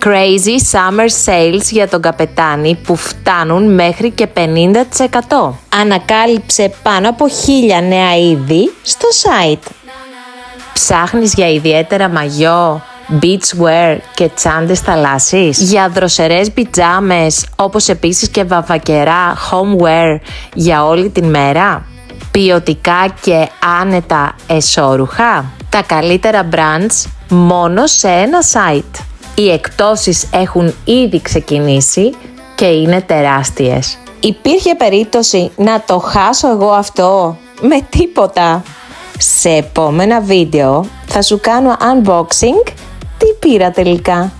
Crazy summer sales για τον καπετάνι που φτάνουν μέχρι και 50%. Ανακάλυψε πάνω από 1000 νέα είδη στο site. Ψάχνεις για ιδιαίτερα μαγιό, beachwear και τσάντες θαλάσσης, για δροσερές πιτζάμες, όπως επίσης και βαβακερά homeware για όλη την μέρα, ποιοτικά και άνετα εσώρουχα. Τα καλύτερα brands μόνο σε ένα site. Οι εκπτώσεις έχουν ήδη ξεκινήσει και είναι τεράστιες. Υπήρχε περίπτωση να το χάσω εγώ αυτό με τίποτα. Σε επόμενα βίντεο θα σου κάνω unboxing τι πήρα τελικά.